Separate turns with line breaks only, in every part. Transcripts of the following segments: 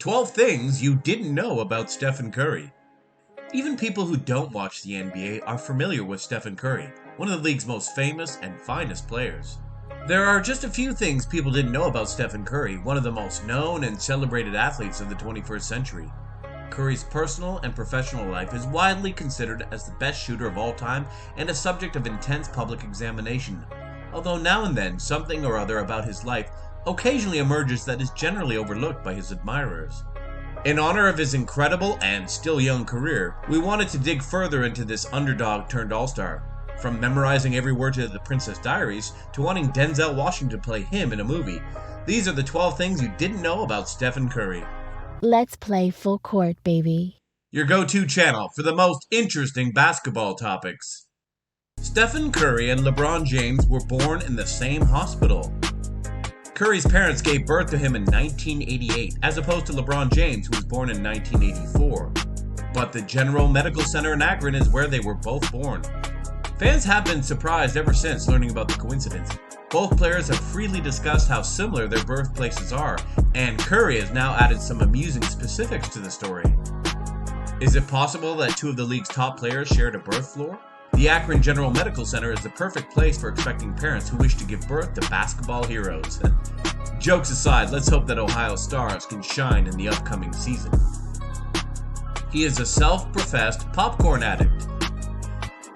12 things you didn't know about Stephen Curry. Even people who don't watch the NBA are familiar with Stephen Curry, one of the league's most famous and finest players. There are just a few things people didn't know about Stephen Curry, one of the most known and celebrated athletes of the 21st century. Curry's personal and professional life is widely considered as the best shooter of all time and a subject of intense public examination, although now and then something or other about his life occasionally emerges that is generally overlooked by his admirers. In honor of his incredible and still young career, we wanted to dig further into this underdog-turned-All-Star. From memorizing every word to the Princess Diaries to wanting Denzel Washington to play him in a movie, these are the 12 things you didn't know about Stephen Curry.
Let's play full court, baby.
Your go-to channel for the most interesting basketball topics. Stephen Curry and LeBron James were born in the same hospital. Curry's parents gave birth to him in 1988, as opposed to LeBron James, who was born in 1984. But the General Medical Center in Akron is where they were both born. Fans have been surprised ever since learning about the coincidence. Both players have freely discussed how similar their birthplaces are, and Curry has now added some amusing specifics to the story. Is it possible that two of the league's top players shared a birth floor? The Akron General Medical Center is the perfect place for expecting parents who wish to give birth to basketball heroes. Jokes aside, let's hope that Ohio Stars can shine in the upcoming season. He is a self-professed popcorn addict.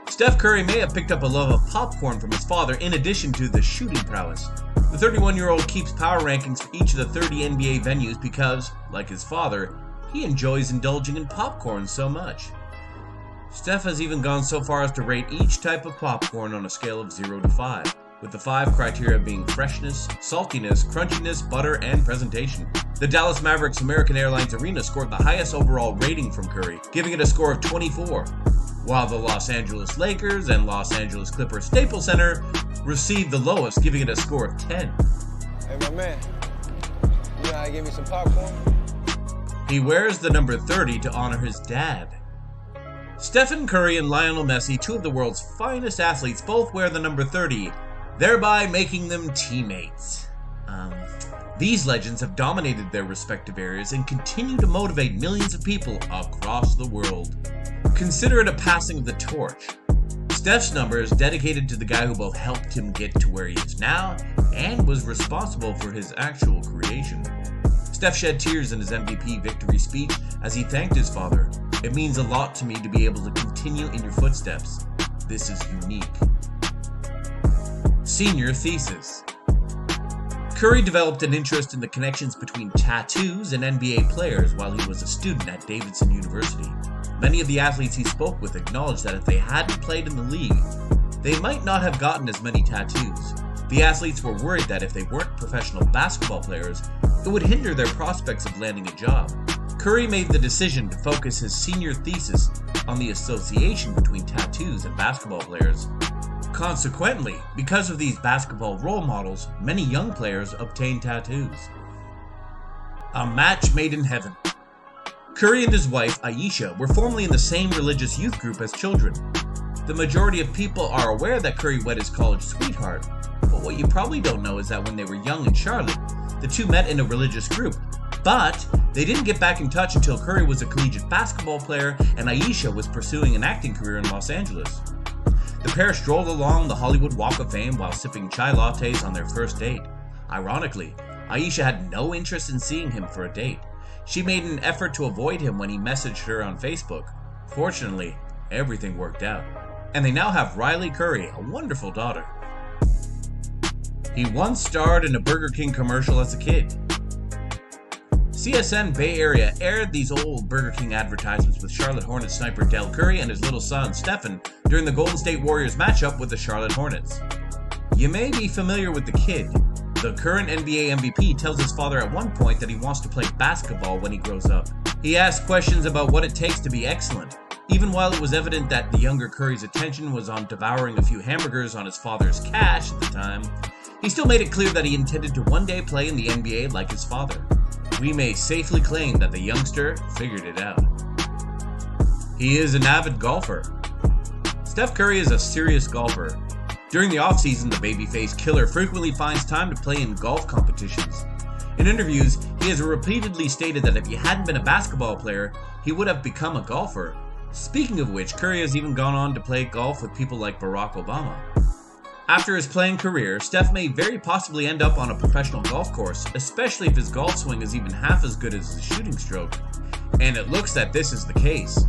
Steph Curry may have picked up a love of popcorn from his father in addition to the shooting prowess. The 31-year-old keeps power rankings for each of the 30 NBA venues because, like his father, he enjoys indulging in popcorn so much. Steph has even gone so far as to rate each type of popcorn on a scale of 0 to 5, with the 5 criteria being freshness, saltiness, crunchiness, butter, and presentation. The Dallas Mavericks American Airlines Arena scored the highest overall rating from Curry, giving it a score of 24, while the Los Angeles Lakers and Los Angeles Clippers Staples Center received the lowest, giving it a score of 10.
Hey, my man, you know how to give me some popcorn?
He wears the number 30 to honor his dad. Stephen Curry and Lionel Messi, two of the world's finest athletes, both wear the number 30, thereby making them teammates. These legends have dominated their respective areas and continue to motivate millions of people across the world. Consider it a passing of the torch. Steph's number is dedicated to the guy who both helped him get to where he is now and was responsible for his actual creation. Steph shed tears in his MVP victory speech as he thanked his father. It means a lot to me to be able to continue in your footsteps. This is unique. Senior thesis. Curry developed an interest in the connections between tattoos and NBA players while he was a student at Davidson University. Many of the athletes he spoke with acknowledged that if they hadn't played in the league, they might not have gotten as many tattoos. The athletes were worried that if they weren't professional basketball players, it would hinder their prospects of landing a job. Curry made the decision to focus his senior thesis on the association between tattoos and basketball players. Consequently, because of these basketball role models, many young players obtained tattoos. A match made in heaven. Curry and his wife, Aisha, were formerly in the same religious youth group as children. The majority of people are aware that Curry wed his college sweetheart, but what you probably don't know is that when they were young in Charlotte, the two met in a religious group, but they didn't get back in touch until Curry was a collegiate basketball player and Aisha was pursuing an acting career in Los Angeles. The pair strolled along the Hollywood Walk of Fame while sipping chai lattes on their first date. Ironically, Aisha had no interest in seeing him for a date. She made an effort to avoid him when he messaged her on Facebook. Fortunately, everything worked out. And they now have Riley Curry, a wonderful daughter. He once starred in a Burger King commercial as a kid. CSN Bay Area aired these old Burger King advertisements with Charlotte Hornets sniper Del Curry and his little son Stephen during the Golden State Warriors matchup with the Charlotte Hornets. You may be familiar with the kid. The current NBA MVP tells his father at one point that he wants to play basketball when he grows up. He asks questions about what it takes to be excellent. Even while it was evident that the younger Curry's attention was on devouring a few hamburgers on his father's cash at the time, he still made it clear that he intended to one day play in the NBA like his father. We may safely claim that the youngster figured it out. He is an avid golfer. Steph Curry is a serious golfer. During the offseason, the babyface killer frequently finds time to play in golf competitions. In interviews, He has repeatedly stated that if he hadn't been a basketball player, he would have become a golfer. Speaking of which, Curry has even gone on to play golf with people like Barack Obama. After his playing career, Steph may very possibly end up on a professional golf course, especially if his golf swing is even half as good as his shooting stroke. And it looks that this is the case.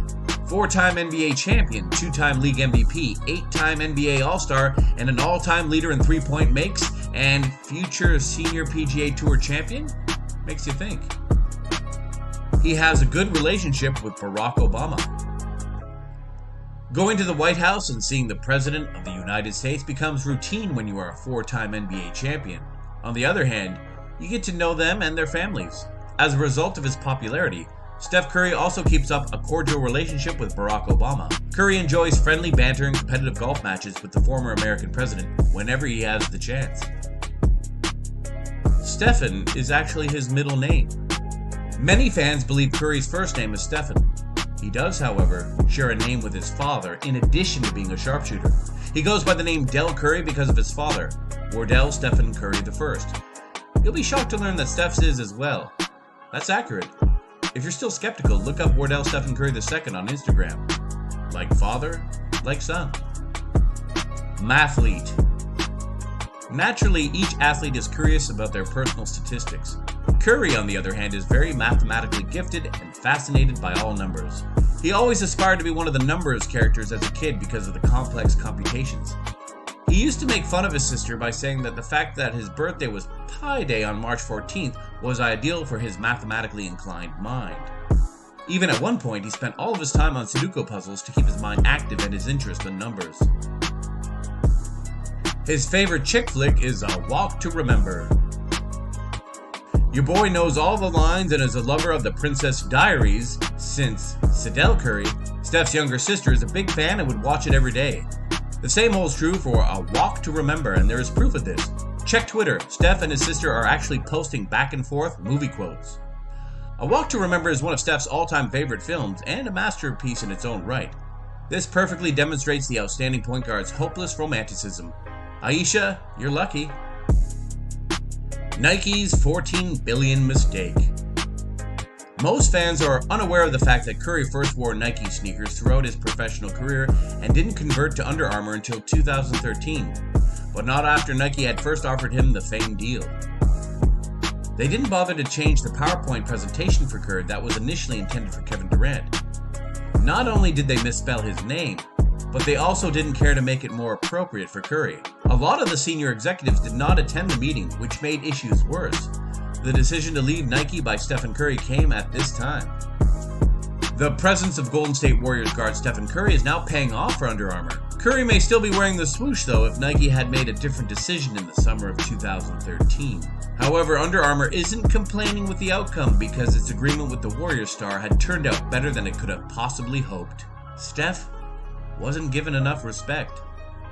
4-time NBA champion, 2-time league MVP, 8-time NBA All-Star, and an all-time leader in three-point makes, and future senior PGA Tour champion? Makes you think. He has a good relationship with Barack Obama. Going to the White House and seeing the President of the United States becomes routine when you are a 4-time NBA champion. On the other hand, you get to know them and their families. As a result of his popularity, Steph Curry also keeps up a cordial relationship with Barack Obama. Curry enjoys friendly banter and competitive golf matches with the former American president whenever he has the chance. Stephen is actually his middle name. Many fans believe Curry's first name is Stephen. He does, however, share a name with his father in addition to being a sharpshooter. He goes by the name Del Curry because of his father, Wardell Stephen Curry I. You'll be shocked to learn that Steph's is as well. That's accurate. If you're still skeptical, look up Wardell Stephen Curry II on Instagram. Like father, like son. Mathlete. Naturally, each athlete is curious about their personal statistics. Curry, on the other hand, is very mathematically gifted and fascinated by all numbers. He always aspired to be one of the numbers characters as a kid because of the complex computations. He used to make fun of his sister by saying that the fact that his birthday was Pi Day on March 14th was ideal for his mathematically inclined mind. Even at one point, he spent all of his time on Sudoku puzzles to keep his mind active and his interest in numbers. His favorite chick flick is A Walk to Remember. Your boy knows all the lines and is a lover of the Princess Diaries since Sidel Curry, Steph's younger sister, is a big fan and would watch it every day. The same holds true for A Walk to Remember, and there is proof of this. Check Twitter. Steph and his sister are actually posting back and forth movie quotes. A Walk to Remember is one of Steph's all-time favorite films and a masterpiece in its own right. This perfectly demonstrates the outstanding point guard's hopeless romanticism. Aisha, you're lucky. Nike's 14 billion mistake. Most fans are unaware of the fact that Curry first wore Nike sneakers throughout his professional career and didn't convert to Under Armour until 2013, but not after Nike had first offered him the famed deal. They didn't bother to change the PowerPoint presentation for Curry that was initially intended for Kevin Durant. Not only did they misspell his name, but they also didn't care to make it more appropriate for Curry. A lot of the senior executives did not attend the meeting, which made issues worse. The decision to leave Nike by Stephen Curry came at this time. The presence of Golden State Warriors guard Stephen Curry is now paying off for Under Armour. Curry may still be wearing the swoosh though if Nike had made a different decision in the summer of 2013. However, Under Armour isn't complaining with the outcome because its agreement with the Warriors star had turned out better than it could have possibly hoped. Steph wasn't given enough respect.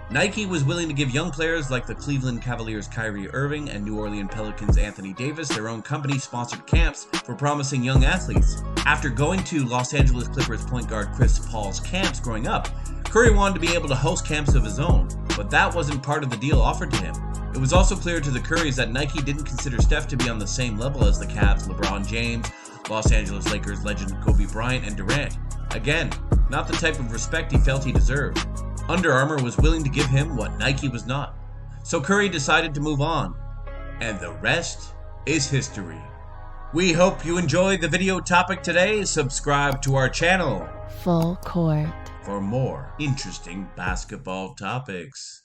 Nike was willing to give young players like the Cleveland Cavaliers' Kyrie Irving and New Orleans Pelicans' Anthony Davis their own company-sponsored camps for promising young athletes. After going to Los Angeles Clippers point guard Chris Paul's camps growing up, Curry wanted to be able to host camps of his own, but that wasn't part of the deal offered to him. It was also clear to the Currys that Nike didn't consider Steph to be on the same level as the Cavs' LeBron James, Los Angeles Lakers legend Kobe Bryant, and Durant. Again, not the type of respect he felt he deserved. Under Armour was willing to give him what Nike was not. So Curry decided to move on. And the rest is history. We hope you enjoyed the video topic today. Subscribe to our channel
Full court.
for more interesting basketball topics.